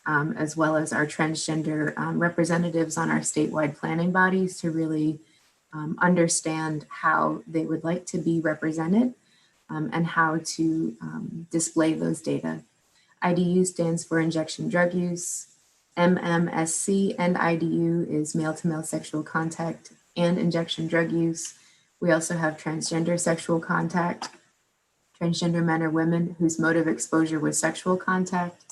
as well as our transgender representatives on our statewide planning bodies to really understand how they would like to be represented and how to display those data. IDU stands for injection drug use. MMSC and IDU is male-to-male sexual contact and injection drug use. We also have transgender sexual contact, transgender men or women whose mode of exposure was sexual contact,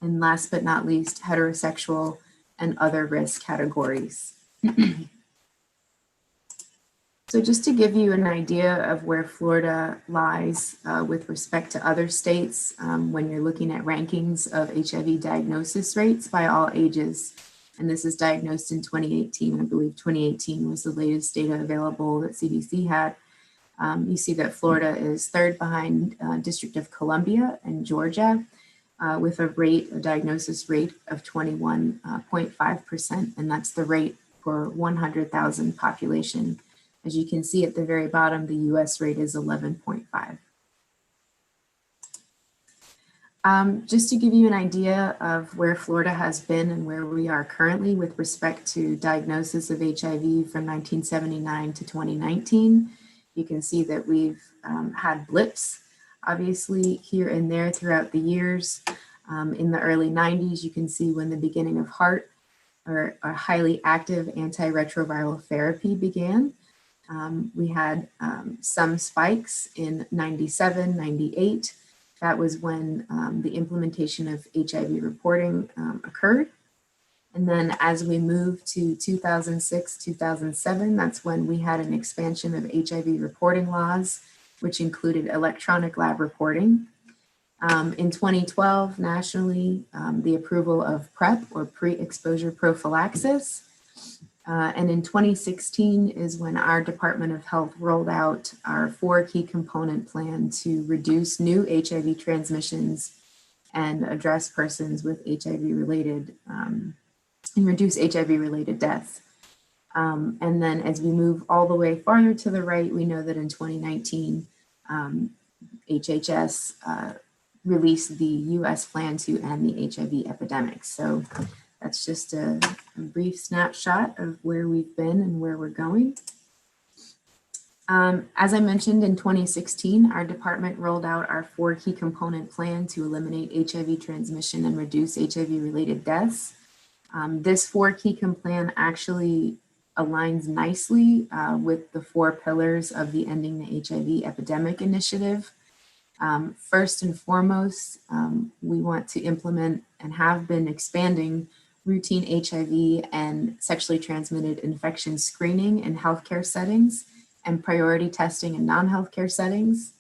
and last but not least, heterosexual and other risk categories. So just to give you an idea of where Florida lies with respect to other states, when you're looking at rankings of HIV diagnosis rates by all ages, and this is diagnosed in 2018, I believe 2018 was the latest data available that CDC had. You see that Florida is third behind District of Columbia and Georgia with a diagnosis rate of 21.5%, and that's the rate for 100,000 population. As you can see at the very bottom, the US rate is 11.5. Just to give you an idea of where Florida has been and where we are currently with respect to diagnosis of HIV from 1979 to 2019, you can see that we've had blips, obviously, here and there throughout the years. In the early 90s, you can see when the beginning of HAART, or a highly active antiretroviral therapy, began. We had some spikes in 97, 98. That was when the implementation of HIV reporting occurred. And then as we moved to 2006, 2007, that's when we had an expansion of HIV reporting laws, which included electronic lab reporting. In 2012, nationally, the approval of PrEP, or pre-exposure prophylaxis. And in 2016 is when our Department of Health rolled out our 4 key component plan to reduce new HIV transmissions and address persons with HIV-related, and reduce HIV-related deaths. And then as we move all the way farther to the right, we know that in 2019, HHS released the US plan to end the HIV epidemic. So that's just a brief snapshot of where we've been and where we're going. As I mentioned, in 2016, our department rolled out our 4 key component plan to eliminate HIV transmission and reduce HIV-related deaths. This 4 key plan actually aligns nicely with the 4 pillars of the Ending the HIV Epidemic initiative. First and foremost, we want to implement and have been expanding routine HIV and sexually transmitted infection screening in healthcare settings and priority testing in non-healthcare settings.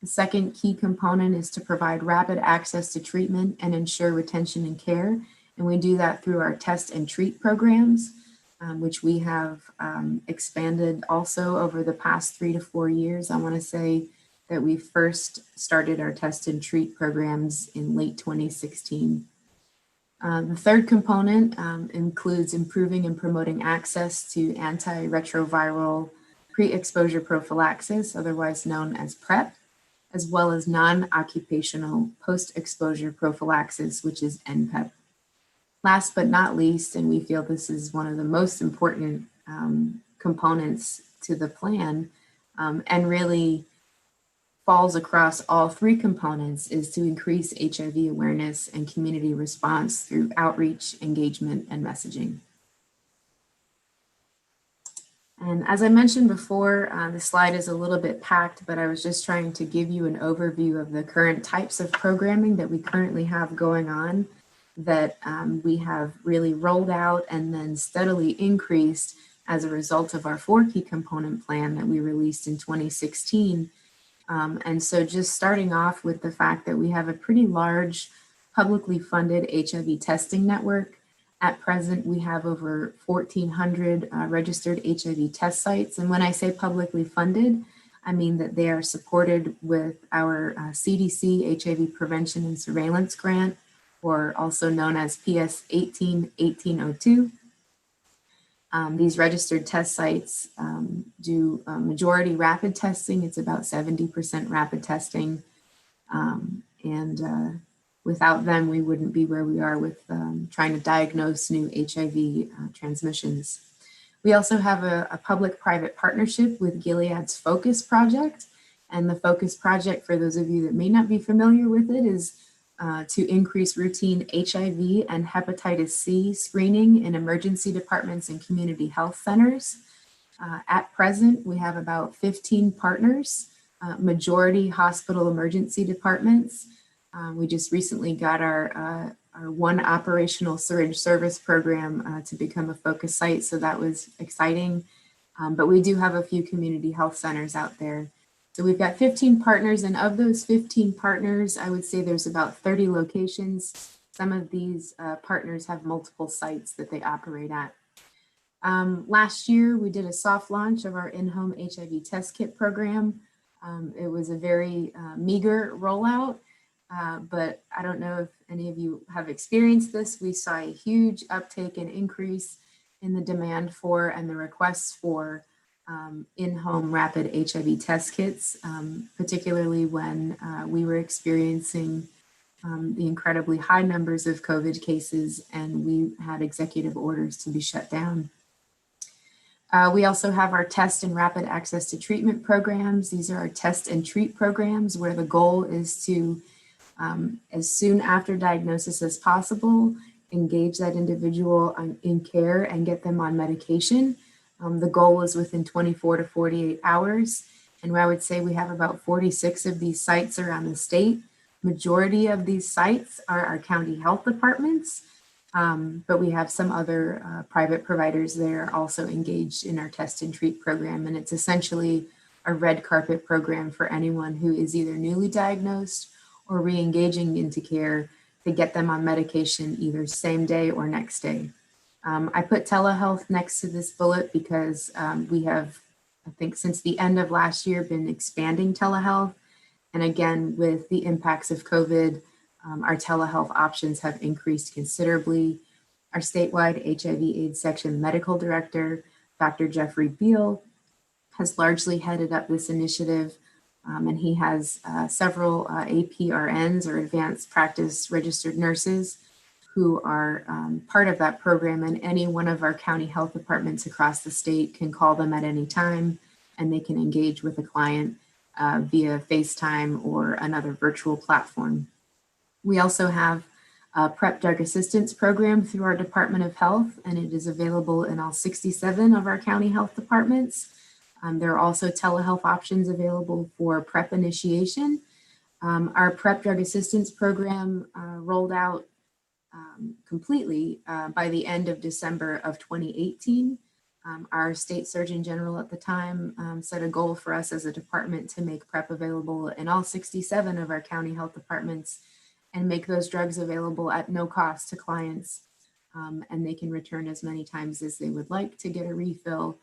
The second key component is to provide rapid access to treatment and ensure retention and care. And we do that through our test and treat programs, which we have expanded also over the past 3 to 4 years. I want to say that we first started our test and treat programs in late 2016. The third component includes improving and promoting access to antiretroviral pre-exposure prophylaxis, otherwise known as PrEP, as well as non-occupational post-exposure prophylaxis, which is NPEP. Last but not least, and we feel this is one of the most important components to the plan, and really falls across all 3 components, is to increase HIV awareness and community response through outreach, engagement, and messaging. And as I mentioned before, the slide is a little bit packed, but I was just trying to give you an overview of the current types of programming that we currently have going on, that we have really rolled out and then steadily increased as a result of our 4 key component plan that we released in 2016. And so just starting off with the fact that we have a pretty large publicly funded HIV testing network. At present, we have over 1,400 registered HIV test sites. And when I say publicly funded, I mean that they are supported with our CDC HIV Prevention and Surveillance Grant, or also known as PS 18-1802. These registered test sites do majority rapid testing. It's about 70% rapid testing. Without them, we wouldn't be where we are with trying to diagnose new HIV transmissions. We also have a public-private partnership with Gilead's Focus Project. And the Focus Project, for those of you that may not be familiar with it, is to increase routine HIV and hepatitis C screening in emergency departments and community health centers. At present, we have about 15 partners, majority hospital emergency departments. We just recently got our one operational syringe service program to become a focus site, so that was exciting. But we do have a few community health centers out there. So we've got 15 partners, and of those 15 partners, I would say there's about 30 locations. Some of these partners have multiple sites that they operate at. Last year, we did a soft launch of our in-home HIV test kit program. It was a very meager rollout, but I don't know if any of you have experienced this. We saw a huge uptake and increase in the demand for and the requests for in-home rapid HIV test kits, particularly when we were experiencing the incredibly high numbers of COVID cases and we had executive orders to be shut down. We also have our test and rapid access to treatment programs. These are our test and treat programs where the goal is to, as soon after diagnosis as possible, engage that individual in care and get them on medication. The goal is within 24 to 48 hours. And I would say we have about 46 of these sites around the state. Majority of these sites are our county health departments, but we have some other private providers there also engaged in our test and treat program. And it's essentially a red carpet program for anyone who is either newly diagnosed or re-engaging into care to get them on medication either same day or next day. I put telehealth next to this bullet because we have, I think since the end of last year, been expanding telehealth. And again, with the impacts of COVID, our telehealth options have increased considerably. Our statewide HIV/AIDS section medical director, Dr. Jeffrey Beal, has largely headed up this initiative, and he has several APRNs or advanced practice registered nurses who are part of that program, and any one of our county health departments across the state can call them at any time and they can engage with a client via FaceTime or another virtual platform. We also have a PrEP drug assistance program through our Department of Health, and it is available in all 67 of our county health departments. There are also telehealth options available for PrEP initiation. Our PrEP drug assistance program rolled out completely by the end of December of 2018. Our state surgeon general at the time set a goal for us as a department to make PrEP available in all 67 of our county health departments and make those drugs available at no cost to clients. And they can return as many times as they would like to get a refill.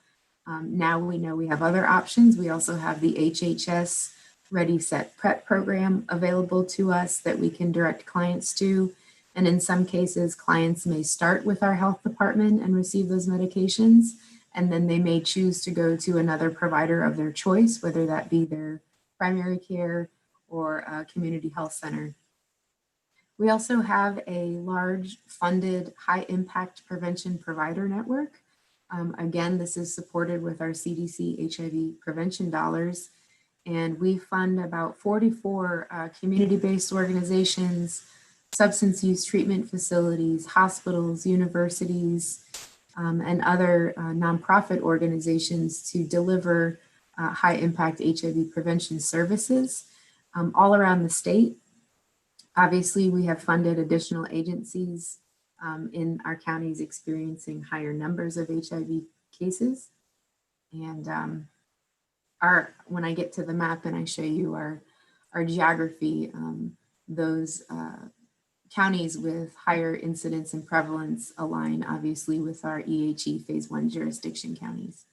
Now we know we have other options. We also have the HHS Ready Set PrEP program available to us that we can direct clients to. And in some cases, clients may start with our health department and receive those medications, and then they may choose to go to another provider of their choice, whether that be their primary care or a community health center. We also have a large funded high impact prevention provider network. Again, this is supported with our CDC HIV prevention dollars, and we fund about 44 community-based organizations, substance use treatment facilities, hospitals, universities, and other nonprofit organizations to deliver high impact HIV prevention services all around the state. Obviously, we have funded additional agencies in our counties experiencing higher numbers of HIV cases. And when I get to the map and I show you our geography, those counties with higher incidence and prevalence align obviously with our EHE phase 1 jurisdiction counties.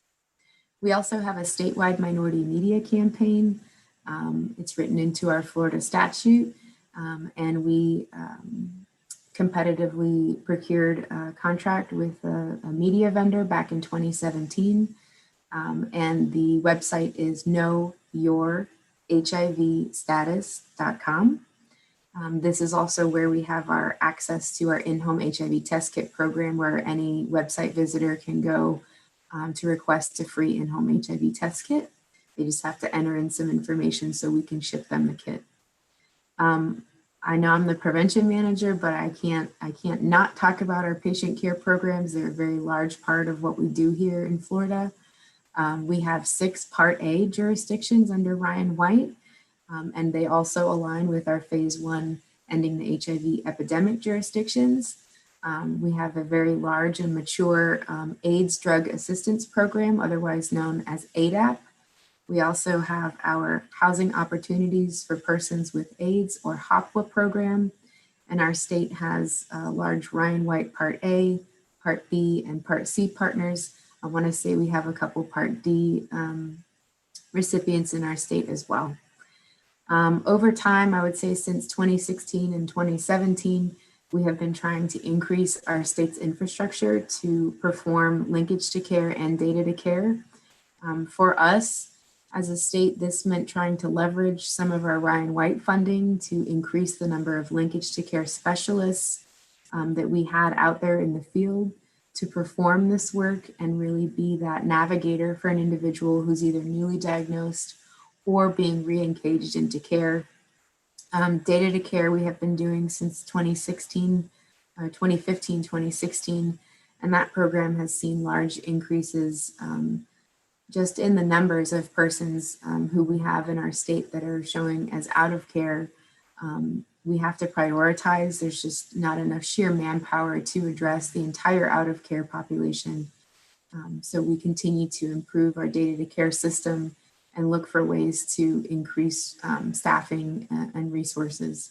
We also have a statewide minority media campaign. It's written into our Florida statute, and we competitively procured a contract with a media vendor back in 2017. And the website is knowyourhivstatus.com. This is also where we have our access to our in-home HIV test kit program, where any website visitor can go to request a free in-home HIV test kit. They just have to enter in some information so we can ship them the kit. I know I'm the prevention manager, but I can't not talk about our patient care programs. They're a very large part of what we do here in Florida. We have 6 Part A jurisdictions under Ryan White, and they also align with our Phase 1 ending the HIV epidemic jurisdictions. We have a very large and mature AIDS drug assistance program, otherwise known as ADAP. We also have our Housing Opportunities for Persons with AIDS, or HOPWA program, and our state has a large Ryan White Part A, Part B, and Part C partners. I want to say we have a couple Part D recipients in our state as well. Over time, I would say since 2016 and 2017, we have been trying to increase our state's infrastructure to perform linkage to care and data to care. For us, as a state, this meant trying to leverage some of our Ryan White funding to increase the number of linkage to care specialists that we had out there in the field to perform this work and really be that navigator for an individual who's either newly diagnosed or being re-engaged into care. Data to care we have been doing since 2016, 2015, 2016, and that program has seen large increases just in the numbers of persons who we have in our state that are showing as out of care. We have to prioritize. There's just not enough sheer manpower to address the entire out of care population. So we continue to improve our data to care system and look for ways to increase staffing and resources.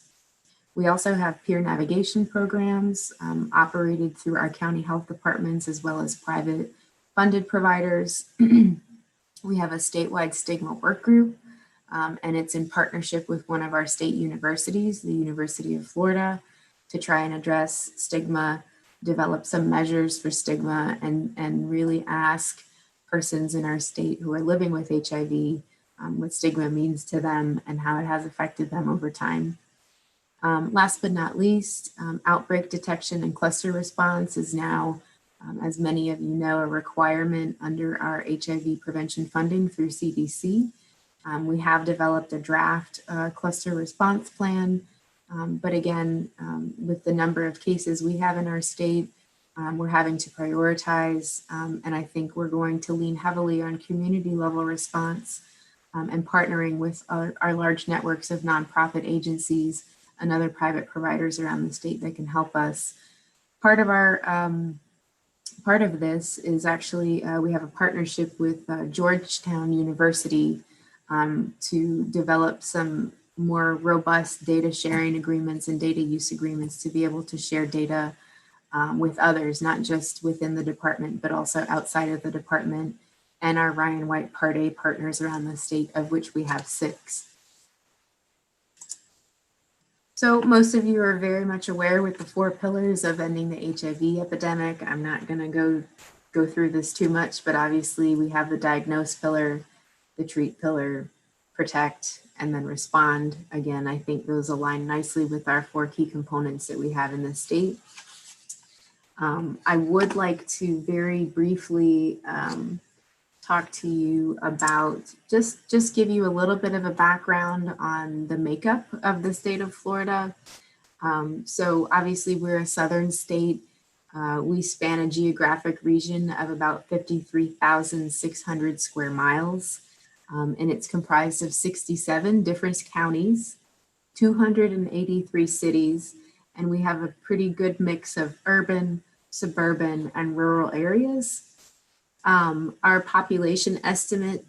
We also have peer navigation programs operated through our county health departments as well as private funded providers. We have a statewide stigma work group, and it's in partnership with one of our state universities, the University of Florida, to try and address stigma, develop some measures for stigma, and really ask persons in our state who are living with HIV what stigma means to them and how it has affected them over time. Last but not least, outbreak detection and cluster response is now, as many of you know, a requirement under our HIV prevention funding through CDC. We have developed a draft cluster response plan, but again, with the number of cases we have in our state, we're having to prioritize, and I think we're going to lean heavily on community level response and partnering with our large networks of nonprofit agencies and other private providers around the state that can help us. Part of this is actually, we have a partnership with Georgetown University to develop some more robust data sharing agreements and data use agreements to be able to share data with others, not just within the department, but also outside of the department, and our Ryan White Part A partners around the state, of which we have 6. So most of you are very much aware with the 4 pillars of ending the HIV epidemic. I'm not going to go through this too much, but obviously we have the diagnose pillar, the treat pillar, protect, and then respond. Again, I think those align nicely with our 4 key components that we have in the state. I would like to very briefly talk to you about, just give you a little bit of a background on the makeup of the state of Florida. So obviously we're a southern state. We span a geographic region of about 53,600 square miles, and it's comprised of 67 different counties, 283 cities, and we have a pretty good mix of urban, suburban, and rural areas. Our population estimate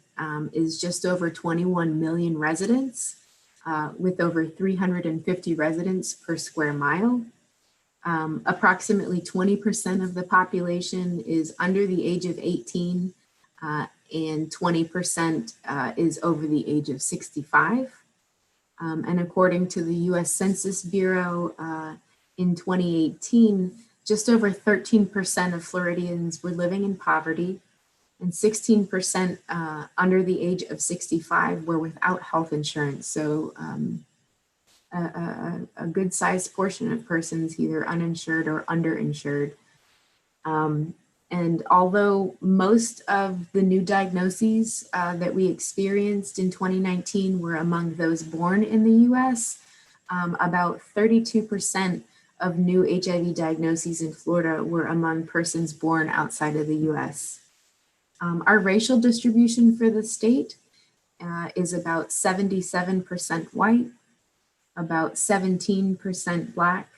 is just over 21 million residents, with over 350 residents per square mile. Approximately 20% of the population is under the age of 18, and 20% is over the age of 65. And according to the US Census Bureau, in 2018, just over 13% of Floridians were living in poverty, and 16% under the age of 65 were without health insurance. So a good sized portion of persons either uninsured or underinsured. And although most of the new diagnoses that we experienced in 2019 were among those born in the US, about 32% of new HIV diagnoses in Florida were among persons born outside of the US. Our racial distribution for the state is about 77% white, about 17% Black,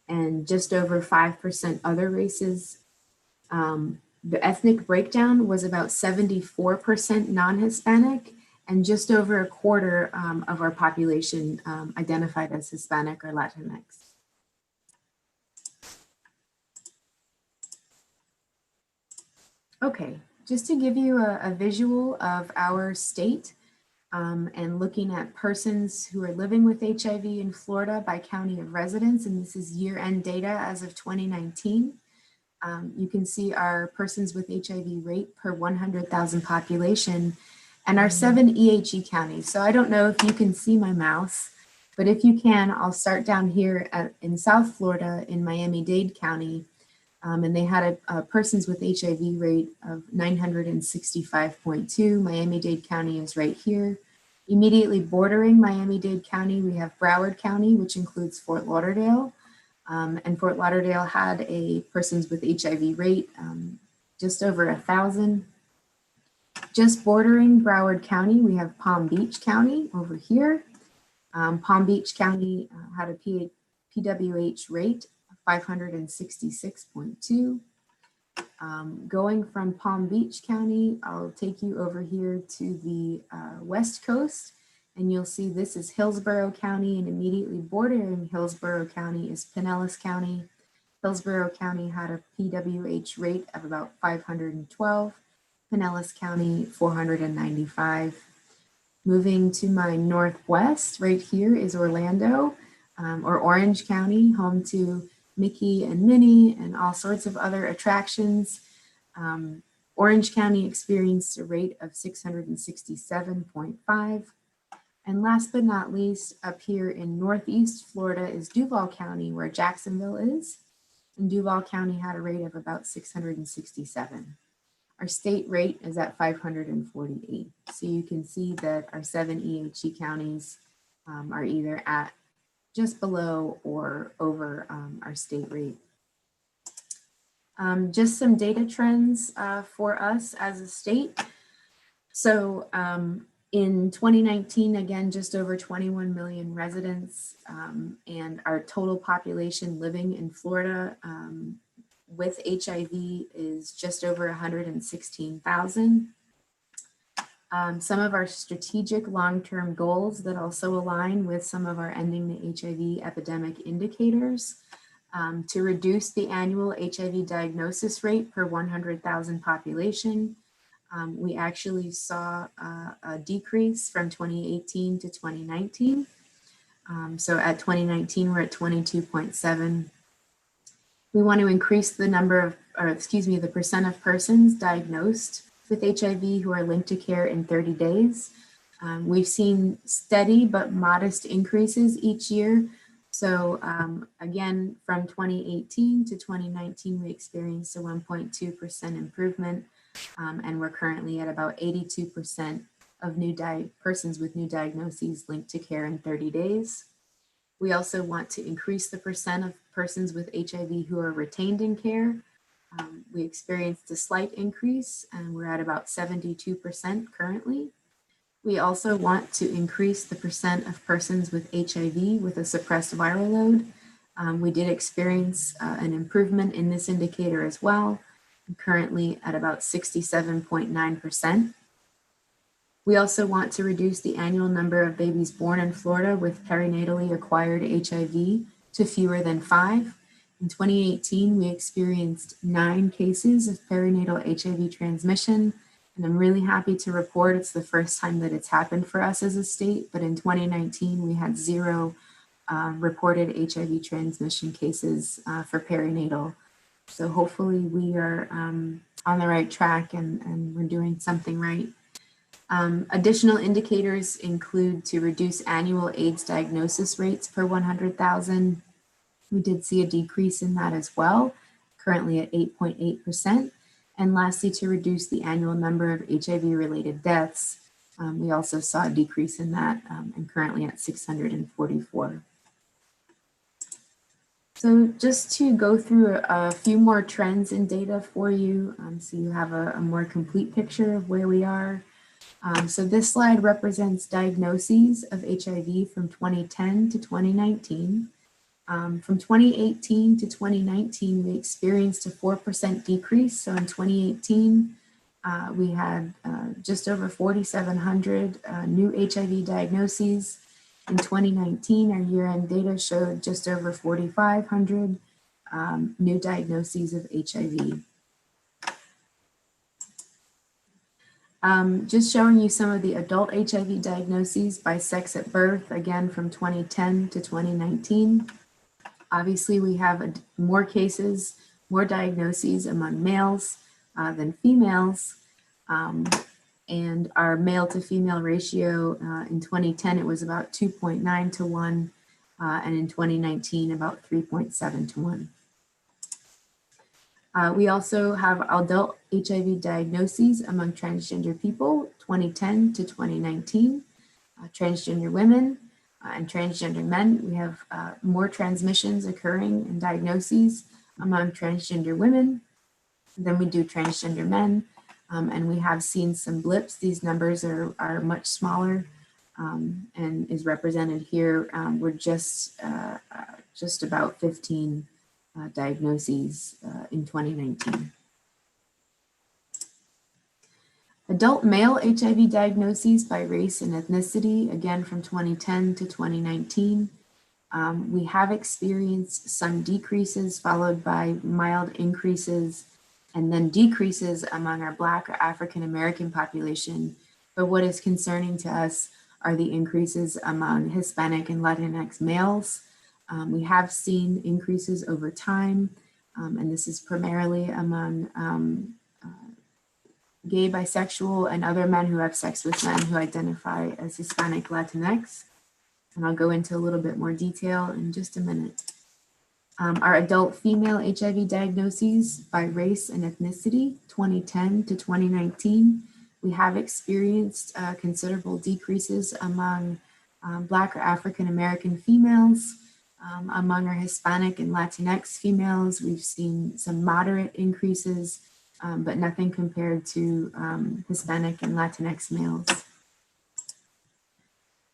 and just over 5% other races. The ethnic breakdown was about 74% non-Hispanic, and just over a quarter of our population identified as Hispanic or Latinx. Okay, just to give you a visual of our state and looking at persons who are living with HIV in Florida by county of residence, and this is year-end data as of 2019. You can see our persons with HIV rate per 100,000 population and our 7 EHE counties. So I don't know if you can see my mouse, but if you can, I'll start down here in South Florida in Miami-Dade County. And they had a persons with HIV rate of 965.2. Miami-Dade County is right here. Immediately bordering Miami-Dade County, we have Broward County, which includes Fort Lauderdale. And Fort Lauderdale had a persons with HIV rate just over 1,000. Just bordering Broward County, we have Palm Beach County over here. Palm Beach County had a PWH rate of 566.2. Going from Palm Beach County, I'll take you over here to the West Coast. And you'll see this is Hillsborough County, and immediately bordering Hillsborough County is Pinellas County. Hillsborough County had a PWH rate of about 512, Pinellas County 495. Moving to my northwest, right here is Orlando, or Orange County, home to Mickey and Minnie and all sorts of other attractions. Orange County experienced a rate of 667.5. And last but not least, up here in Northeast Florida is Duval County, where Jacksonville is. And Duval County had a rate of about 667. Our state rate is at 548. So you can see that our 7 EHE counties are either at just below or over our state rate. Just some data trends for us as a state. So in 2019, again, just over 21 million residents, and our total population living in Florida with HIV is just over 116,000. Some of our strategic long-term goals that also align with some of our ending the HIV epidemic indicators, to reduce the annual HIV diagnosis rate per 100,000 population. We actually saw a decrease from 2018 to 2019. So at 2019, we're at 22.7. We want to increase the number of, the percent of persons diagnosed with HIV who are linked to care in 30 days. We've seen steady but modest increases each year. So again, from 2018 to 2019, we experienced a 1.2% improvement. And we're currently at about 82% of persons with new diagnoses linked to care in 30 days. We also want to increase the percent of persons with HIV who are retained in care. We experienced a slight increase, and we're at about 72% currently. We also want to increase the percent of persons with HIV with a suppressed viral load. We did experience an improvement in this indicator as well, currently at about 67.9%. We also want to reduce the annual number of babies born in Florida with perinatally acquired HIV to fewer than 5. In 2018, we experienced 9 cases of perinatal HIV transmission, and I'm really happy to report it's the first time that it's happened for us as a state, but in 2019, we had 0 reported HIV transmission cases for perinatal. So hopefully we are on the right track and we're doing something right. Additional indicators include to reduce annual AIDS diagnosis rates per 100,000. We did see a decrease in that as well, currently at 8.8%. And lastly, to reduce the annual number of HIV-related deaths, we also saw a decrease in that and currently at 644. So just to go through a few more trends and data for you, so you have a more complete picture of where we are. So this slide represents diagnoses of HIV from 2010 to 2019. From 2018 to 2019, we experienced a 4% decrease. So in 2018, we had just over 4,700 new HIV diagnoses. In 2019, our year-end data showed just over 4,500 new diagnoses of HIV. Just showing you some of the adult HIV diagnoses by sex at birth, again from 2010 to 2019. Obviously, we have more cases, more diagnoses among males than females. And our male to female ratio in 2010, it was about 2.9 to 1, and in 2019, about 3.7 to 1. We also have adult HIV diagnoses among transgender people, 2010 to 2019. Transgender women and transgender men, we have more transmissions occurring and diagnoses among transgender women than we do transgender men. And we have seen some blips. These numbers are much smaller and is represented here. We're just about 15 diagnoses in 2019. Adult male HIV diagnoses by race and ethnicity, again from 2010 to 2019. We have experienced some decreases followed by mild increases and then decreases among our Black or African American population. But what is concerning to us are the increases among Hispanic and Latinx males. We have seen increases over time, and this is primarily among gay, bisexual, and other men who have sex with men who identify as Hispanic Latinx. And I'll go into a little bit more detail in just a minute. Our adult female HIV diagnoses by race and ethnicity, 2010 to 2019, we have experienced considerable decreases among Black or African American females. Among our Hispanic and Latinx females, we've seen some moderate increases, but nothing compared to Hispanic and Latinx males.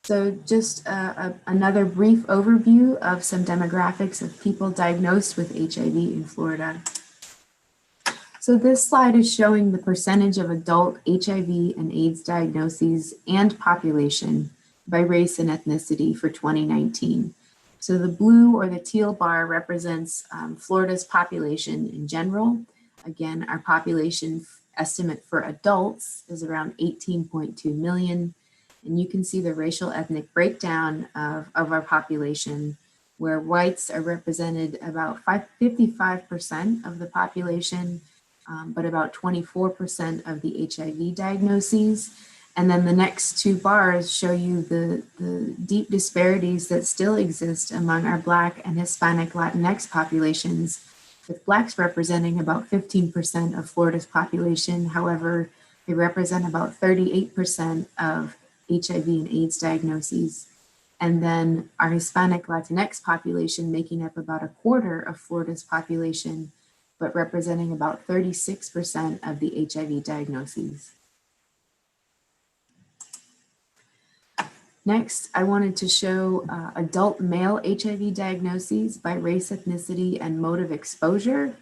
So just another brief overview of some demographics of people diagnosed with HIV in Florida. So this slide is showing the percentage of adult HIV and AIDS diagnoses and population by race and ethnicity for 2019. So the blue or the teal bar represents Florida's population in general. Again, our population estimate for adults is around 18.2 million. And you can see the racial ethnic breakdown of our population, where whites are represented about 55% of the population, but about 24% of the HIV diagnoses. And then the next two bars show you the deep disparities that still exist among our Black and Hispanic Latinx populations, with Blacks representing about 15% of Florida's population. However, they represent about 38% of HIV and AIDS diagnoses. And then our Hispanic Latinx population making up about a quarter of Florida's population, but representing about 36% of the HIV diagnoses. Next, I wanted to show adult male HIV diagnoses by race, ethnicity, and mode of exposure.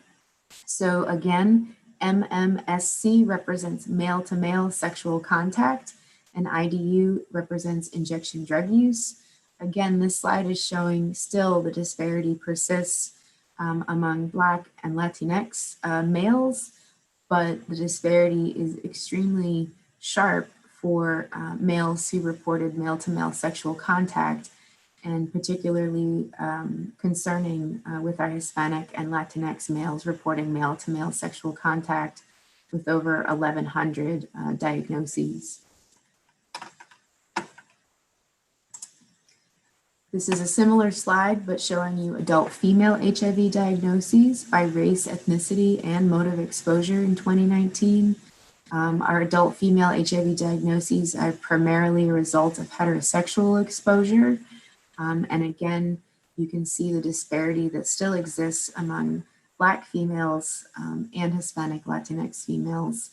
So again, MMSC represents male-to-male sexual contact, and IDU represents injection drug use. Again, this slide is showing still the disparity persists among Black and Latinx males, but the disparity is extremely sharp for males who reported male-to-male sexual contact, and particularly concerning with our Hispanic and Latinx males reporting male-to-male sexual contact with over 1,100 diagnoses. This is a similar slide, but showing you adult female HIV diagnoses by race, ethnicity, and mode of exposure in 2019. Our adult female HIV diagnoses are primarily a result of heterosexual exposure. And again, you can see the disparity that still exists among Black females and Hispanic Latinx females.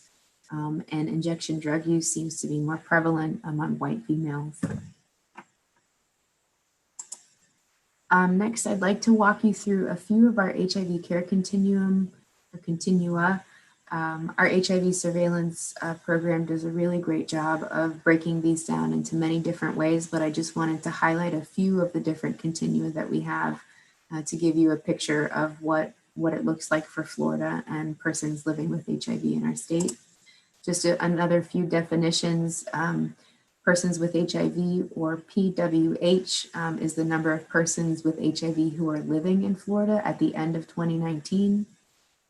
And injection drug use seems to be more prevalent among white females. Next, I'd like to walk you through a few of our HIV care continuum or continua. Our HIV surveillance program does a really great job of breaking these down into many different ways, but I just wanted to highlight a few of the different continua that we have to give you a picture of what it looks like for Florida and persons living with HIV in our state. Just another few definitions. Persons with HIV, or PWH, is the number of persons with HIV who are living in Florida at the end of 2019.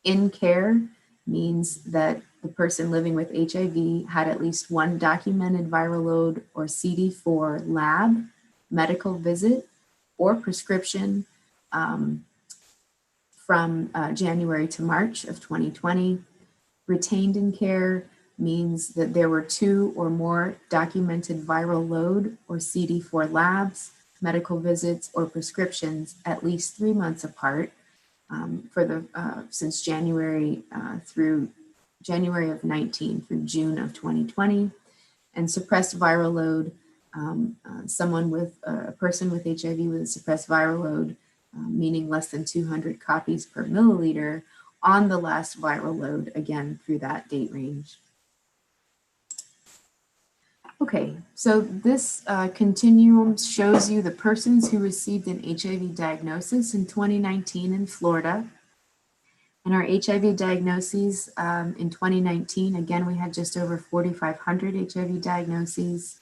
In care means that the person living with HIV had at least one documented viral load or CD4 lab, medical visit, or prescription from January to March of 2020. Retained in care means that there were 2 or more documented viral load or CD4 labs, medical visits, or prescriptions at least 3 months apart since January through January of 19 through June of 2020. And suppressed viral load, a person with HIV with a suppressed viral load, meaning less than 200 copies per milliliter on the last viral load, again, through that date range. Okay, so this continuum shows you the persons who received an HIV diagnosis in 2019 in Florida. And our HIV diagnoses in 2019, again, we had just over 4,500 HIV diagnoses.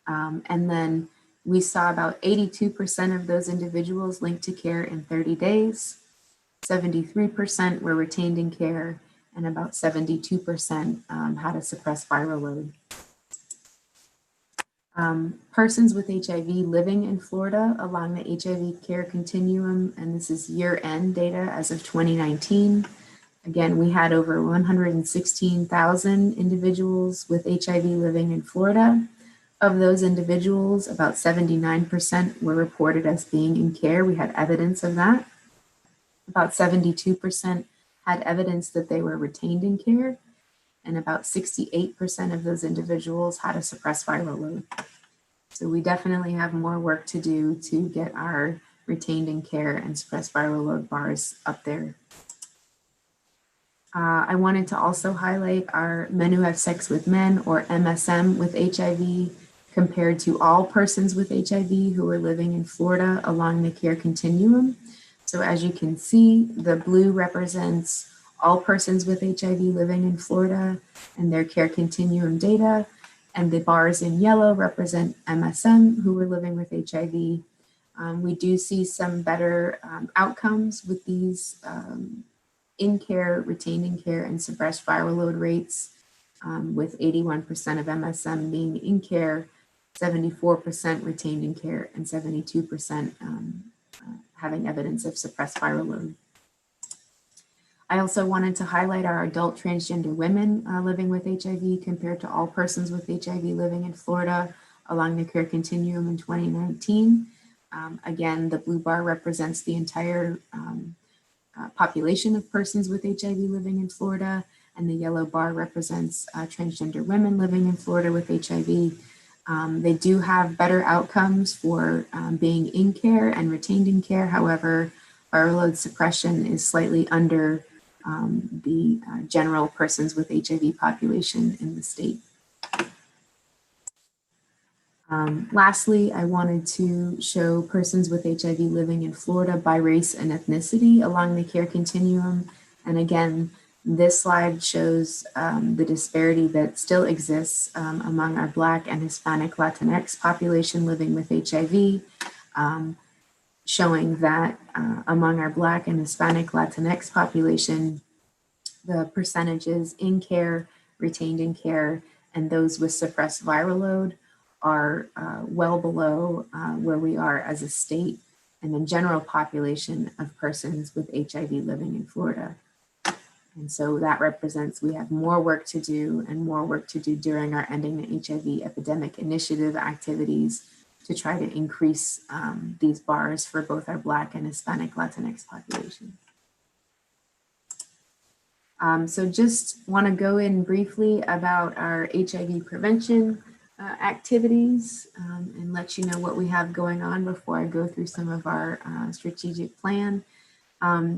And then we saw about 82% of those individuals linked to care in 30 days. 73% were retained in care, and about 72% had a suppressed viral load. Persons with HIV living in Florida along the HIV care continuum, and this is year-end data as of 2019. Again, we had over 116,000 individuals with HIV living in Florida. Of those individuals, about 79% were reported as being in care. We had evidence of that. About 72% had evidence that they were retained in care, and about 68% of those individuals had a suppressed viral load. So we definitely have more work to do to get our retained in care and suppressed viral load bars up there. I wanted to also highlight our men who have sex with men, or MSM, with HIV compared to all persons with HIV who are living in Florida along the care continuum. So as you can see, the blue represents all persons with HIV living in Florida and their care continuum data, and the bars in yellow represent MSM who were living with HIV. We do see some better outcomes with these in care, retained in care, and suppressed viral load rates, with 81% of MSM being in care, 74% retained in care, and 72% having evidence of suppressed viral load. I also wanted to highlight our adult transgender women living with HIV compared to all persons with HIV living in Florida along the care continuum in 2019. Again, the blue bar represents the entire population of persons with HIV living in Florida, and the yellow bar represents transgender women living in Florida with HIV. They do have better outcomes for being in care and retained in care. However, viral load suppression is slightly under the general persons with HIV population in the state. Lastly, I wanted to show persons with HIV living in Florida by race and ethnicity along the care continuum. And again, this slide shows the disparity that still exists among our Black and Hispanic Latinx population living with HIV, showing that among our Black and Hispanic Latinx population, the percentages in care, retained in care, and those with suppressed viral load are well below where we are as a state and the general population of persons with HIV living in Florida. And so that represents we have more work to do and more work to do during our Ending the HIV Epidemic Initiative activities to try to increase these bars for both our Black and Hispanic Latinx population. So just want to go in briefly about our HIV prevention activities and let you know what we have going on before I go through some of our strategic plan.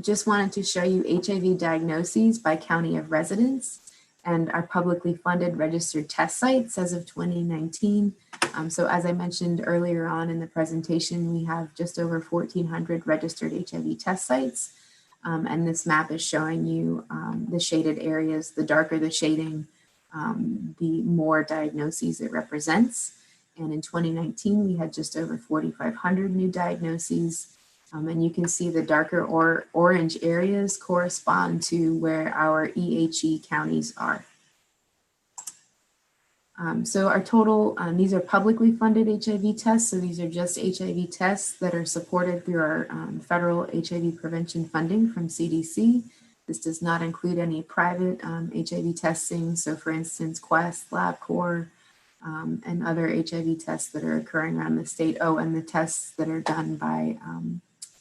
Just wanted to show you HIV diagnoses by county of residence and our publicly funded registered test sites as of 2019. So as I mentioned earlier on in the presentation, we have just over 1,400 registered HIV test sites. And this map is showing you the shaded areas. The darker the shading, the more diagnoses it represents. And in 2019, we had just over 4,500 new diagnoses. And you can see the darker or orange areas correspond to where our EHE counties are. So our total, these are publicly funded HIV tests. So these are just HIV tests that are supported through our federal HIV prevention funding from CDC. This does not include any private HIV testing. So for instance, Quest, LabCorp, and other HIV tests that are occurring around the state. Oh, and the tests that are done by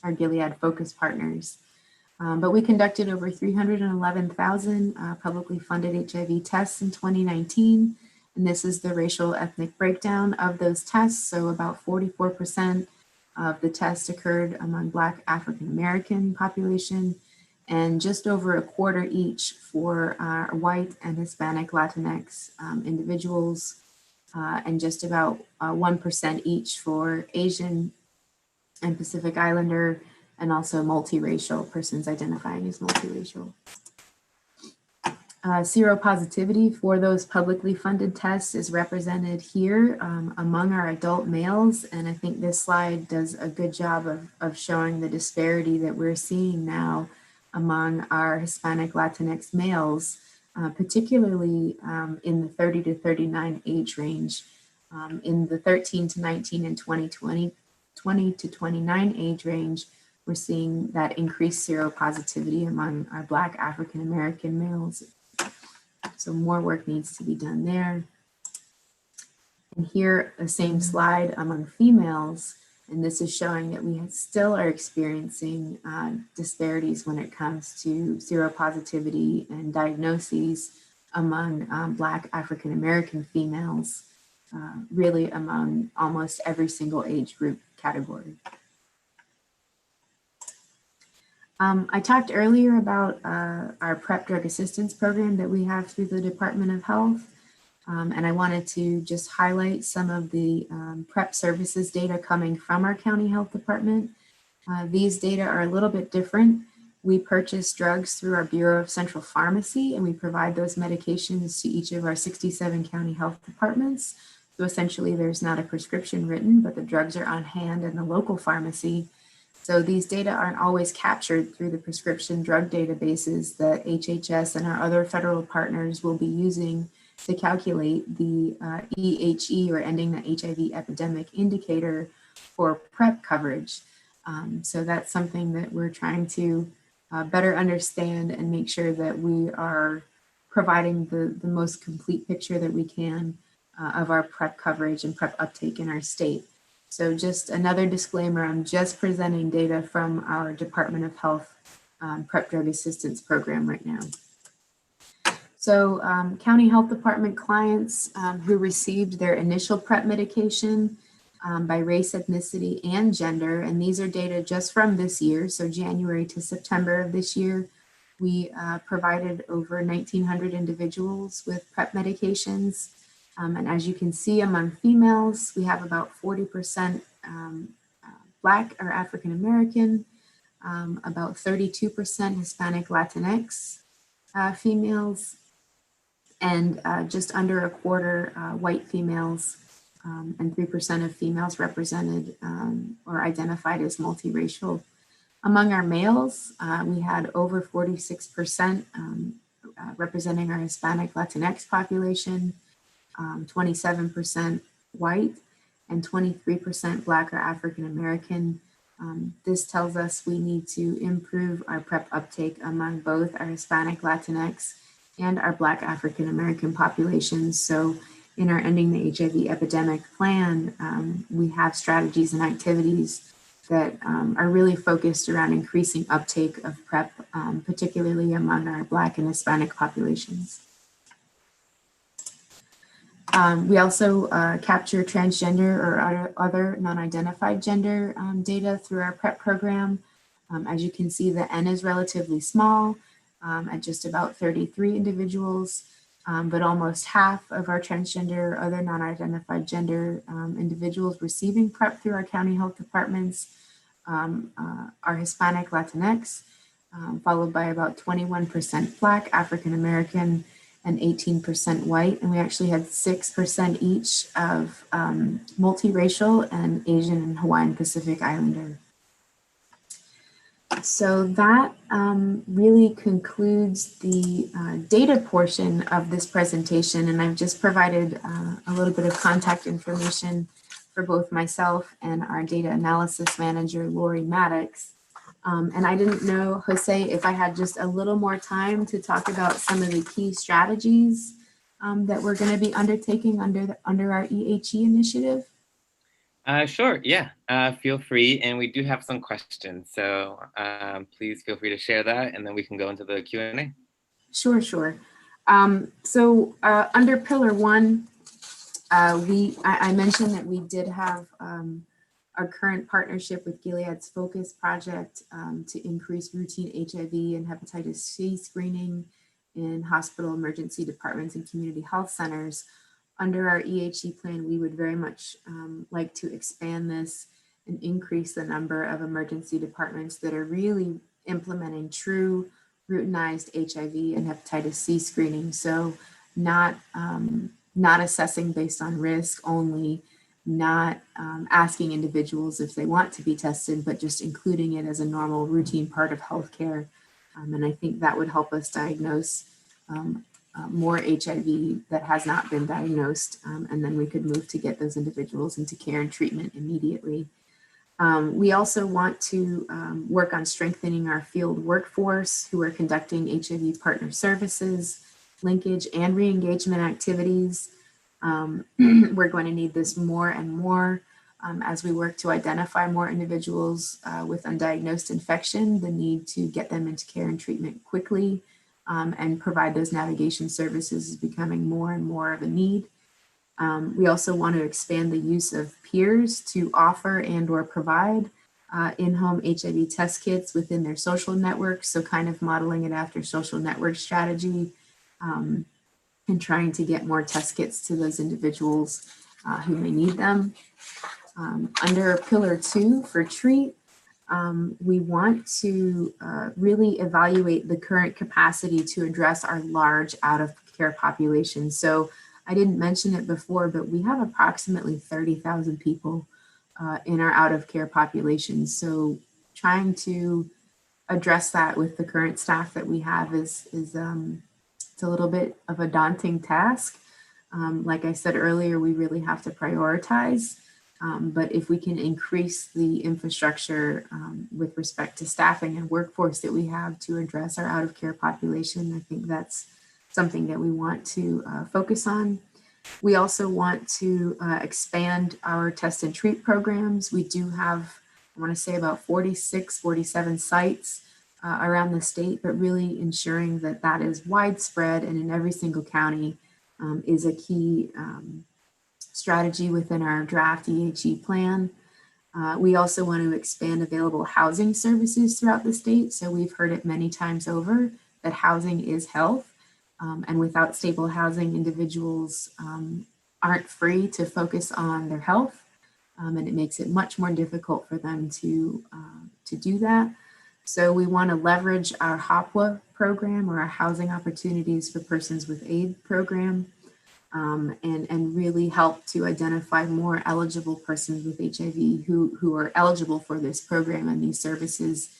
our Gilead Focus partners. But we conducted over 311,000 publicly funded HIV tests in 2019. And this is the racial ethnic breakdown of those tests. So about 44% of the tests occurred among Black African American population and just over a quarter each for white and Hispanic Latinx individuals and just about 1% each for Asian and Pacific Islander and also multiracial persons identifying as multiracial. Seropositivity for those publicly funded tests is represented here among our adult males. And I think this slide does a good job of showing the disparity that we're seeing now among our Hispanic Latinx males, particularly in the 30 to 39 age range. In the 13 to 19 and 20 to 29 age range, we're seeing that increased seropositivity among our Black African American males. So more work needs to be done there. And here, the same slide among females, and this is showing that we still are experiencing disparities when it comes to seropositivity and diagnoses among Black African American females, really among almost every single age group category. I talked earlier about our PrEP drug assistance program that we have through the Department of Health. And I wanted to just highlight some of the PrEP services data coming from our county health department. These data are a little bit different. We purchase drugs through our Bureau of Central Pharmacy, and we provide those medications to each of our 67 county health departments. So essentially there's not a prescription written, but the drugs are on hand in the local pharmacy. So these data aren't always captured through the prescription drug databases that HHS and our other federal partners will be using to calculate the EHE or Ending the HIV Epidemic indicator for PrEP coverage. So that's something that we're trying to better understand and make sure that we are providing the most complete picture that we can of our PrEP coverage and PrEP uptake in our state. So just another disclaimer, I'm just presenting data from our Department of Health PrEP drug assistance program right now. So county health department clients who received their initial PrEP medication by race, ethnicity, and gender, and these are data just from this year, so January to September of this year, we provided over 1,900 individuals with PrEP medications. And as you can see among females, we have about 40% Black or African American, about 32% Hispanic Latinx females, and just under a quarter white females, and 3% of females represented or identified as multiracial. Among our males, we had over 46% representing our Hispanic Latinx population, 27% white and 23% Black or African American. This tells us we need to improve our PrEP uptake among both our Hispanic, Latinx, and our Black African American populations. So in our Ending the HIV Epidemic plan, we have strategies and activities that are really focused around increasing uptake of PrEP, particularly among our Black and Hispanic populations. We also capture transgender or other non-identified gender data through our PrEP program. As you can see, the N is relatively small at just about 33 individuals, but almost half of our transgender or other non-identified gender individuals receiving PrEP through our county health departments are Hispanic Latinx, followed by about 21% Black, African American, and 18% white. And we actually had 6% each of multiracial and Asian and Hawaiian Pacific Islander. So that really concludes the data portion of this presentation. And I've just provided a little bit of contact information for both myself and our data analysis manager, Lori Maddox. And I didn't know, Jose, if I had just a little more time to talk about some of the key strategies that we're going to be undertaking under our EHE initiative. Sure, yeah, feel free. And we do have some questions. So please feel free to share that and then we can go into the Q&A. Sure. So under Pillar 1, I mentioned that we did have our current partnership with Gilead's Focus Project to increase routine HIV and hepatitis C screening in hospital emergency departments and community health centers. Under our EHE plan, we would very much like to expand this and increase the number of emergency departments that are really implementing true routinized HIV and hepatitis C screening. So not assessing based on risk only, not asking individuals if they want to be tested, but just including it as a normal routine part of healthcare. And I think that would help us diagnose more HIV that has not been diagnosed. And then we could move to get those individuals into care and treatment immediately. We also want to work on strengthening our field workforce who are conducting HIV partner services, linkage and re-engagement activities. We're going to need this more and more as we work to identify more individuals with undiagnosed infection, the need to get them into care and treatment quickly and provide those navigation services is becoming more and more of a need. We also want to expand the use of peers to offer and or provide in-home HIV test kits within their social networks. So kind of modeling it after social network strategy and trying to get more test kits to those individuals who may need them. Under Pillar 2 for treat, we want to really evaluate the current capacity to address our large out-of-care population. So I didn't mention it before, but we have approximately 30,000 people in our out-of-care population. So trying to address that with the current staff that we have is it's a little bit of a daunting task. Like I said earlier, we really have to prioritize. But if we can increase the infrastructure with respect to staffing and workforce that we have to address our out-of-care population, I think that's something that we want to focus on. We also want to expand our test and treat programs. We do have, I want to say about 47 sites around the state, but really ensuring that that is widespread and in every single county is a key strategy within our draft EHE plan. We also want to expand available housing services throughout the state. So we've heard it many times over that housing is health. And without stable housing, individuals aren't free to focus on their health. And it makes it much more difficult for them to do that. So we want to leverage our HOPWA program, or our Housing Opportunities for Persons with AIDS program, and really help to identify more eligible persons with HIV who are eligible for this program and these services.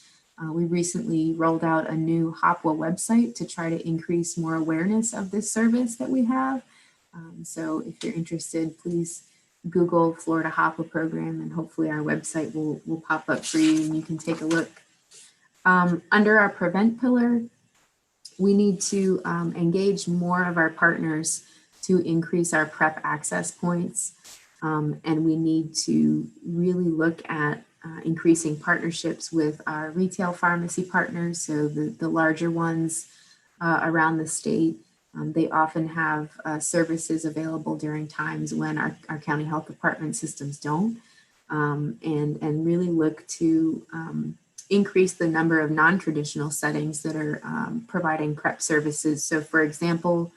We recently rolled out a new HOPWA website to try to increase more awareness of this service that we have. So if you're interested, please Google Florida HOPA program, and hopefully our website will pop up for you and you can take a look. Under our prevent pillar, we need to engage more of our partners to increase our PrEP access points. And we need to really look at increasing partnerships with our retail pharmacy partners, so the larger ones around the state. They often have services available during times when our county health department systems don't, and really look to increase the number of non-traditional settings that are providing PrEP services. So for example,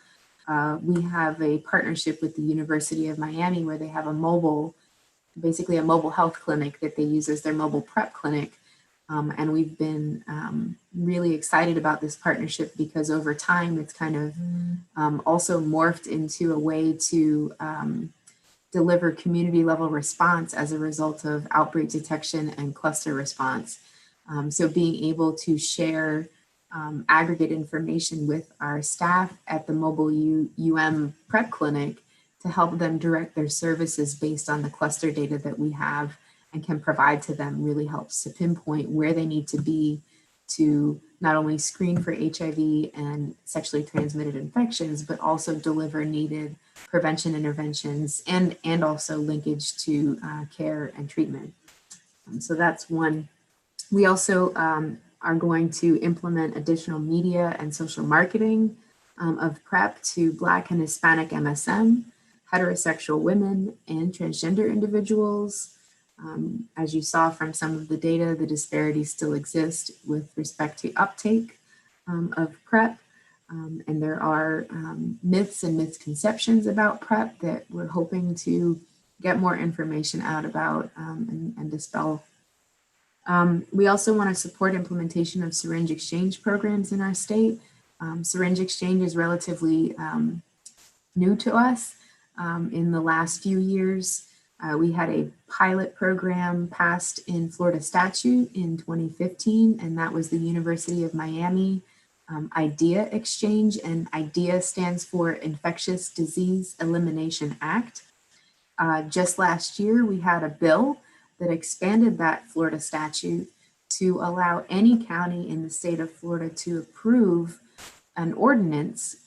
we have a partnership with the University of Miami where they have basically a mobile health clinic that they use as their mobile PrEP clinic. And we've been really excited about this partnership because over time it's kind of also morphed into a way to deliver community level response as a result of outbreak detection and cluster response. So being able to share aggregate information with our staff at the mobile PrEP clinic to help them direct their services based on the cluster data that we have and can provide to them really helps to pinpoint where they need to be to not only screen for HIV and sexually transmitted infections, but also deliver needed prevention interventions and also linkage to care and treatment. So that's one. We also are going to implement additional media and social marketing of PrEP to Black and Hispanic MSM, heterosexual women, and transgender individuals. As you saw from some of the data, the disparities still exist with respect to uptake of PrEP. And there are myths and misconceptions about PrEP that we're hoping to get more information out about and dispel. We also want to support implementation of syringe exchange programs in our state. Syringe exchange is relatively new to us. In the last few years, we had a pilot program passed in Florida statute in 2015, and that was the University of Miami IDEA exchange, and IDEA stands for Infectious Disease Elimination Act. Just last year, we had a bill that expanded that Florida statute to allow any county in the state of Florida to approve an ordinance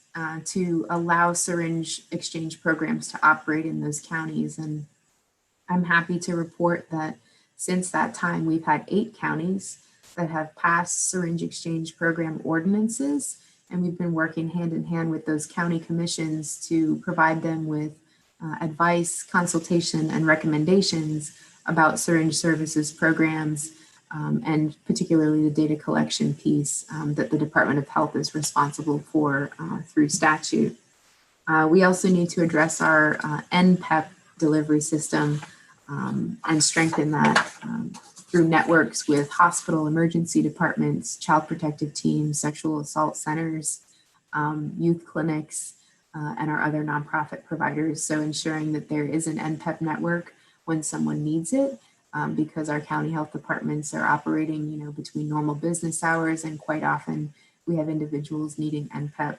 to allow syringe exchange programs to operate in those counties. And I'm happy to report that since that time, we've had 8 counties that have passed syringe exchange program ordinances, and we've been working hand in hand with those county commissions to provide them with advice, consultation, and recommendations about syringe services programs, and particularly the data collection piece that the Department of Health is responsible for through statute. We also need to address our NPEP delivery system and strengthen that through networks with hospital emergency departments, child protective teams, sexual assault centers, youth clinics, and our other nonprofit providers. So ensuring that there is an NPEP network when someone needs it, because our county health departments are operating, between normal business hours, and quite often we have individuals needing NPEP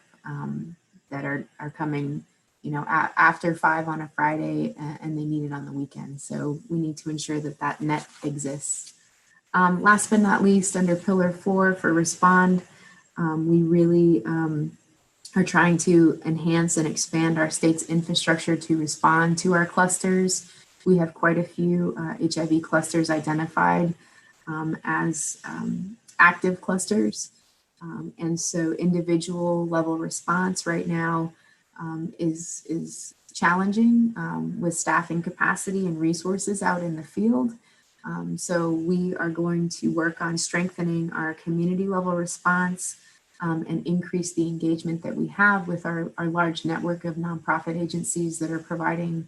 that are coming, after 5 on a Friday, and they need it on the weekend. So we need to ensure that that net exists. Last but not least, under Pillar 4 for Respond, we really are trying to enhance and expand our state's infrastructure to respond to our clusters. We have quite a few HIV clusters identified as active clusters. And so individual level response right now is challenging with staffing capacity and resources out in the field. So we are going to work on strengthening our community level response and increase the engagement that we have with our large network of nonprofit agencies that are providing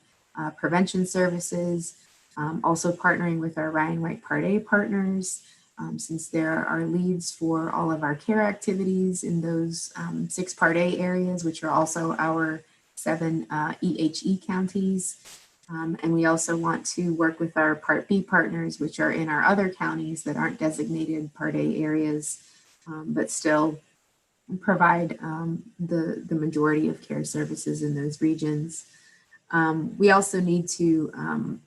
prevention services, also partnering with our Ryan White Part A partners, since there are leads for all of our care activities in those 6 Part A areas, which are also our 7 EHE counties. And we also want to work with our Part B partners, which are in our other counties that aren't designated Part A areas, but still provide the majority of care services in those regions. We also need to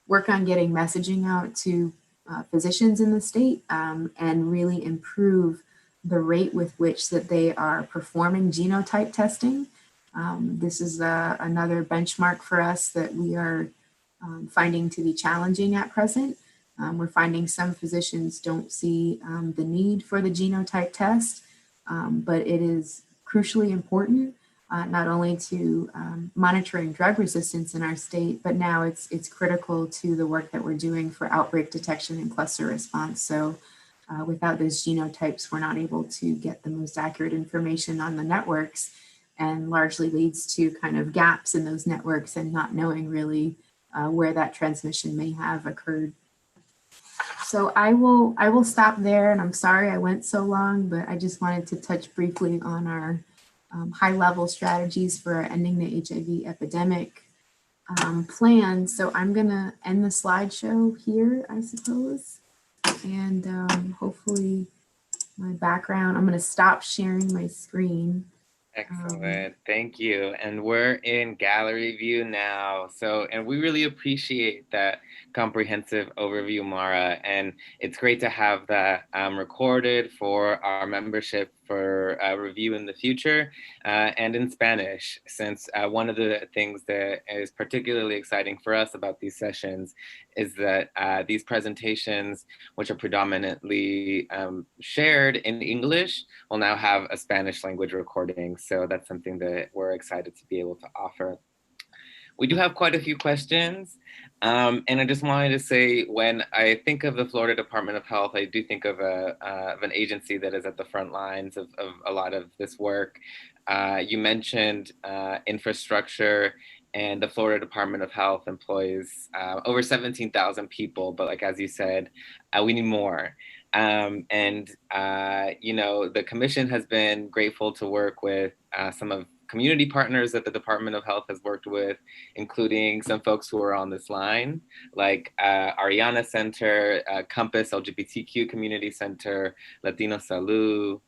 work on getting messaging out to physicians in the state and really improve the rate with which that they are performing genotype testing. This is another benchmark for us that we are finding to be challenging at present. We're finding some physicians don't see the need for the genotype test, but it is crucially important, not only to monitoring drug resistance in our state, but now it's critical to the work that we're doing for outbreak detection and cluster response. So without those genotypes, we're not able to get the most accurate information on the networks, and largely leads to kind of gaps in those networks and not knowing really where that transmission may have occurred. So I will stop there, and I'm sorry I went so long, but I just wanted to touch briefly on our high level strategies for ending the HIV epidemic plan. So I'm gonna end the slideshow here, I suppose. And hopefully my background, I'm gonna stop sharing my screen. Excellent. Thank you. And we're in gallery view now. So, and we really appreciate that comprehensive overview, Mara. And it's great to have that recorded for our membership for review in the future and in Spanish, since one of the things that is particularly exciting for us about these sessions is that these presentations, which are predominantly shared in English, will now have a Spanish language recording. So that's something that we're excited to be able to offer. We do have quite a few questions. And I just wanted to say, when I think of the Florida Department of Health, I do think of an agency that is at the front lines of a lot of this work. You mentioned infrastructure, and the Florida Department of Health employs over 17,000 people, but like, as you said, we need more. You know, the commission has been grateful to work with some of community partners that the Department of Health has worked with, including some folks who are on this line, like Ariana Center, Compass LGBTQ Community Center, Latino Salud,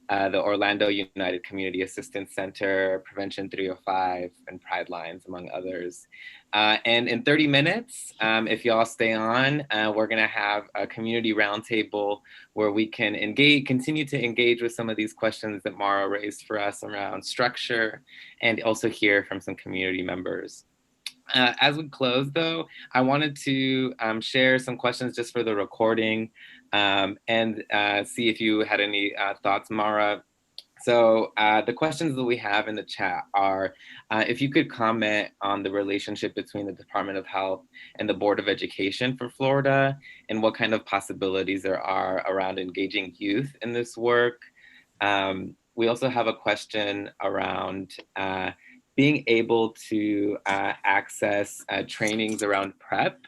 the Orlando United Community Assistance Center, Prevention 305, and Pride Lines, among others. And in 30 minutes, if y'all stay on, we're gonna have a community roundtable where we can continue to engage with some of these questions that Mara raised for us around structure, and also hear from some community members. As we close, though, I wanted to share some questions just for the recording and see if you had any thoughts, Mara. So the questions that we have in the chat are, if you could comment on the relationship between the Department of Health and the Board of Education for Florida, and what kind of possibilities there are around engaging youth in this work. We also have a question around being able to access trainings around PrEP.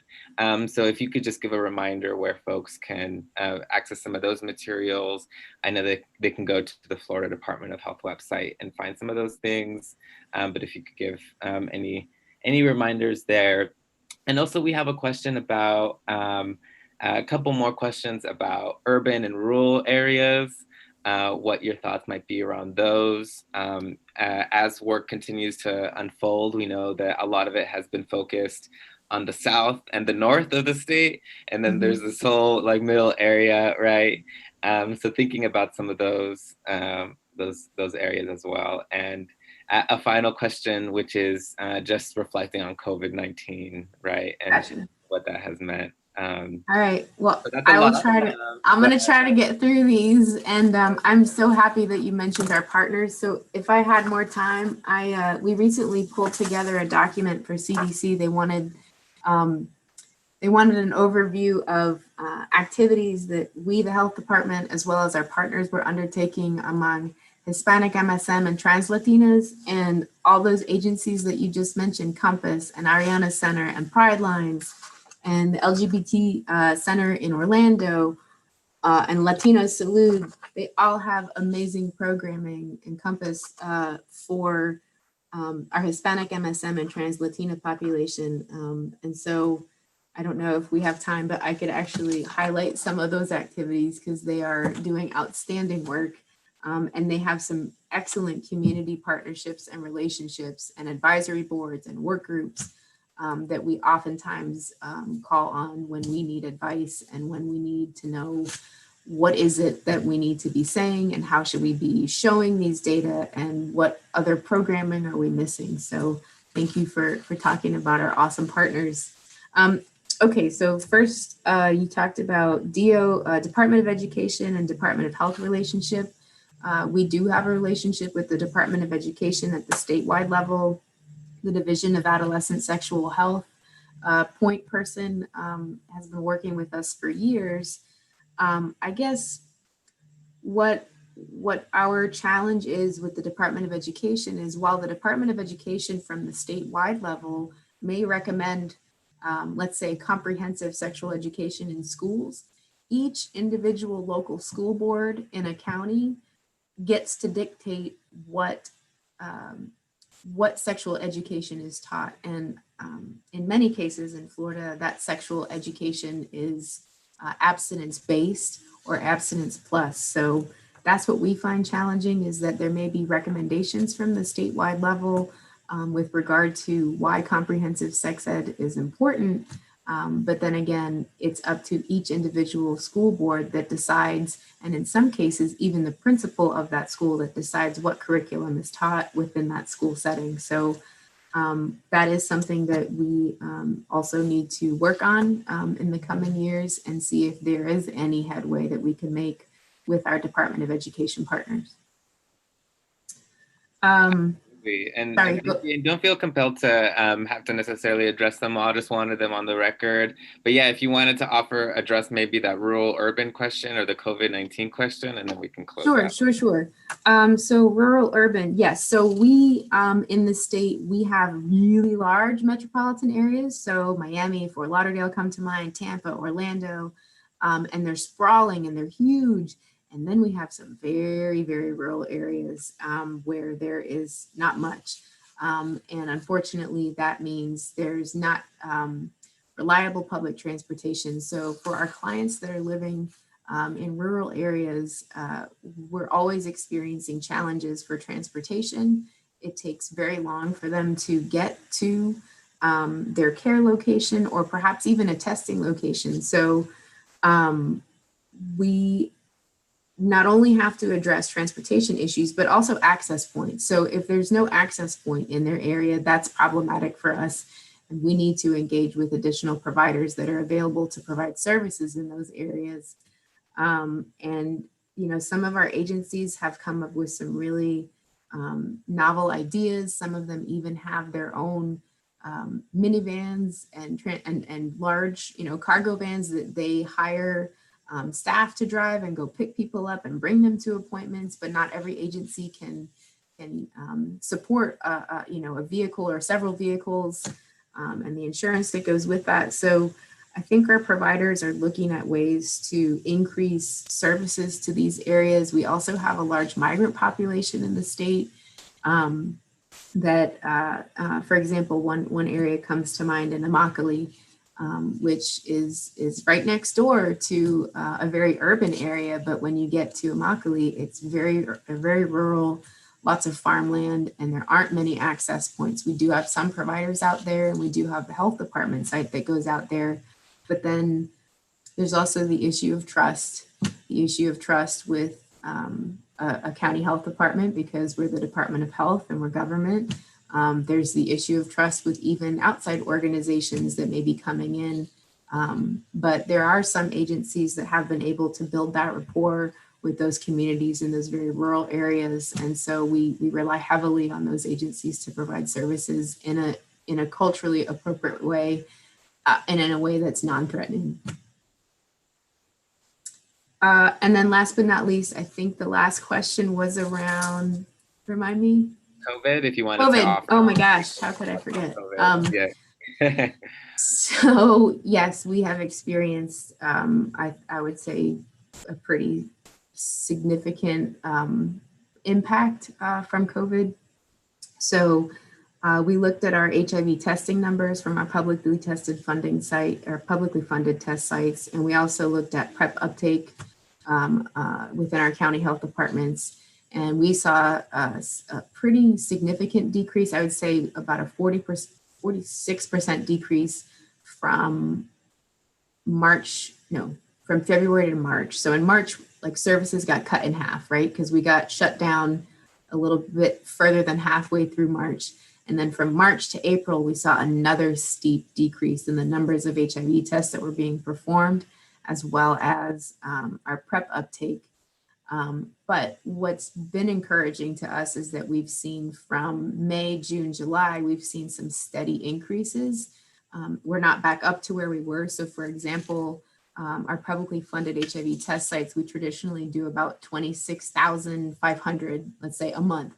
So if you could just give a reminder where folks can access some of those materials. I know that they can go to the Florida Department of Health website and find some of those things, but if you could give any reminders there. And also we have a question about, a couple more questions about urban and rural areas. What your thoughts might be around those. As work continues to unfold, we know that a lot of it has been focused on the south and the north of the state, and then there's this whole like middle area, right? So thinking about some of those areas as well. And a final question, which is just reflecting on COVID-19, right? And Gotcha. what that has meant. All right. Well, So I will try to. I'm going to try to get through these, and I'm so happy that you mentioned our partners. So if I had more time, we recently pulled together a document for CDC. They wanted an overview of activities that we, the health department, as well as our partners, were undertaking among Hispanic MSM and trans Latinas, and all those agencies that you just mentioned, Compass and Ariana Center and Pride Lines, and the LGBT Center in Orlando, and Latino Salud. They all have amazing programming in Compass for our Hispanic MSM and trans Latina population. And so I don't know if we have time, but I could actually highlight some of those activities because they are doing outstanding work. And they have some excellent community partnerships and relationships and advisory boards and work groups that we oftentimes call on when we need advice and when we need to know what is it that we need to be saying and how should we be showing these data and what other programming are we missing. So thank you for talking about our awesome partners. Okay, so first you talked about Department of Education and Department of Health relationship. We do have a relationship with the Department of Education at the statewide level, the Division of Adolescent Sexual Health. Point person has been working with us for years. I guess what our challenge is with the Department of Education is while the Department of Education from the statewide level may recommend, let's say, comprehensive sexual education in schools, each individual local school board in a county gets to dictate what sexual education is taught. And in many cases in Florida, that sexual education is abstinence-based or abstinence plus. So that's what we find challenging, is that there may be recommendations from the statewide level with regard to why comprehensive sex ed is important. But then again, it's up to each individual school board that decides, and in some cases, even the principal of that school that decides what curriculum is taught within that school setting. So that is something that we also need to work on in the coming years and see if there is any headway that we can make with our Department of Education partners. And, Sorry, and don't feel compelled to have to necessarily address them all. Just wanted them on the record. But yeah, if you wanted to address maybe that rural urban question or the COVID-19 question, and then we can close out. Sure. So rural urban, yes. So we in the state, we have really large metropolitan areas. So Miami, Fort Lauderdale come to mind, Tampa, Orlando, and they're sprawling and they're huge. And then we have some very, very rural areas where there is not much. And unfortunately, that means there's not reliable public transportation. So for our clients that are living in rural areas, we're always experiencing challenges for transportation. It takes very long for them to get to their care location or perhaps even a testing location. So we not only have to address transportation issues, but also access points. So if there's no access point in their area, that's problematic for us. And we need to engage with additional providers that are available to provide services in those areas. And, you know, some of our agencies have come up with some really novel ideas. Some of them even have their own minivans and large, you know, cargo vans that they hire staff to drive and go pick people up and bring them to appointments, but not every agency can support you know, a vehicle or several vehicles and the insurance that goes with that. So I think our providers are looking at ways to increase services to these areas. We also have a large migrant population in the state that, for example, one area comes to mind in Immokalee, which is right next door to a very urban area. But when you get to Immokalee, it's very rural, lots of farmland, and there aren't many access points. We do have some providers out there, and we do have the health department site that goes out there. But then there's also the issue of trust, with a county health department, because we're the Department of Health and we're government. There's the issue of trust with even outside organizations that may be coming in. But there are some agencies that have been able to build that rapport with those communities in those very rural areas. And so we rely heavily on those agencies to provide services in a culturally appropriate way and in a way that's non-threatening. And then last but not least, I think the last question was around, remind me? COVID, if you wanted COVID. to offer. Oh my gosh, how could I forget? Yeah. So yes, we have experienced, I would say, a pretty significant impact from COVID. So we looked at our HIV testing numbers from our publicly tested funding site, or publicly funded test sites, and we also looked at PrEP uptake within our county health departments. And we saw a pretty significant decrease. I would say about a 46% decrease from from February to March. So in March, like services got cut in half, right? Because we got shut down a little bit further than halfway through March. And then from March to April, we saw another steep decrease in the numbers of HIV tests that were being performed, as well as our PrEP uptake. But what's been encouraging to us is that we've seen from May, June, July, we've seen some steady increases. We're not back up to where we were. So for example, our publicly funded HIV test sites, we traditionally do about 26,500, let's say, a month.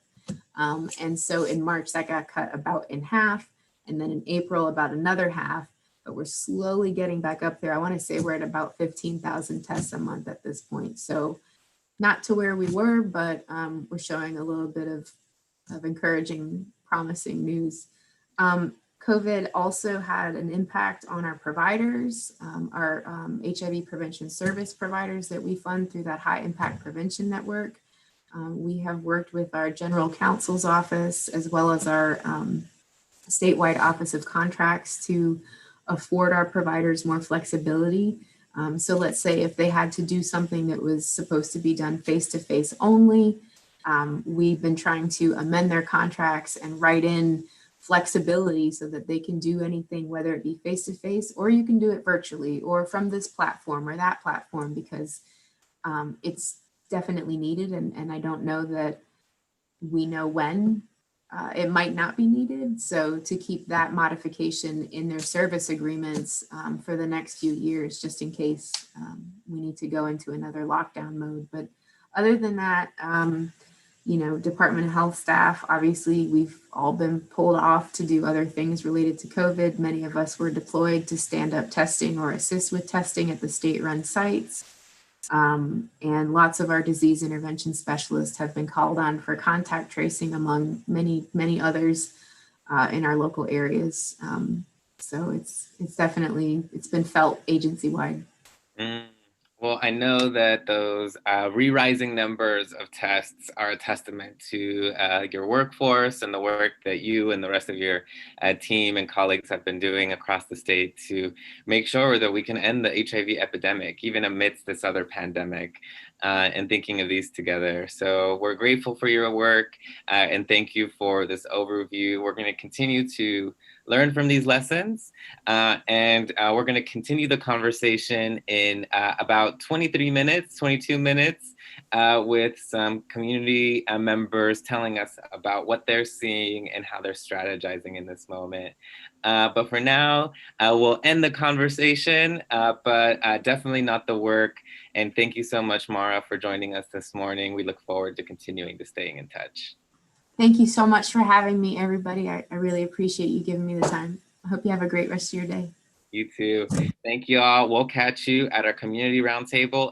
And so in March, that got cut about in half. And then in April, about another half. But we're slowly getting back up there. I want to say we're at about 15,000 tests a month at this point. So not to where we were, but we're showing a little bit of encouraging, promising news. COVID also had an impact on our providers, our HIV prevention service providers that we fund through that high impact prevention network. We have worked with our general counsel's office as well as our statewide office of contracts to afford our providers more flexibility. So let's say if they had to do something that was supposed to be done face-to-face only, we've been trying to amend their contracts and write in flexibility so that they can do anything, whether it be face-to-face or you can do it virtually or from this platform or that platform, because it's definitely needed. And I don't know that we know when it might not be needed. So to keep that modification in their service agreements for the next few years, just in case we need to go into another lockdown mode. But other than that, Department of Health staff, obviously, we've all been pulled off to do other things related to COVID. Many of us were deployed to stand up testing or assist with testing at the state-run sites. And lots of our disease intervention specialists have been called on for contact tracing, among many, many others in our local areas. So it's been felt agency-wide. Well, I know that those re-rising numbers of tests are a testament to your workforce and the work that you and the rest of your team and colleagues have been doing across the state to make sure that we can end the HIV epidemic, even amidst this other pandemic, and thinking of these together. So we're grateful for your work and thank you for this overview. We're going to continue to learn from these lessons. And we're going to continue the conversation in about 22 minutes, with some community members telling us about what they're seeing and how they're strategizing in this moment. But for now, we'll end the conversation, but definitely not the work. And thank you so much, Mara, for joining us this morning. We look forward to continuing to staying in touch. Thank you so much for having me, everybody. I really appreciate you giving me the time. I hope you have a great rest of your day. You too. Thank you all. We'll catch you at our community roundtable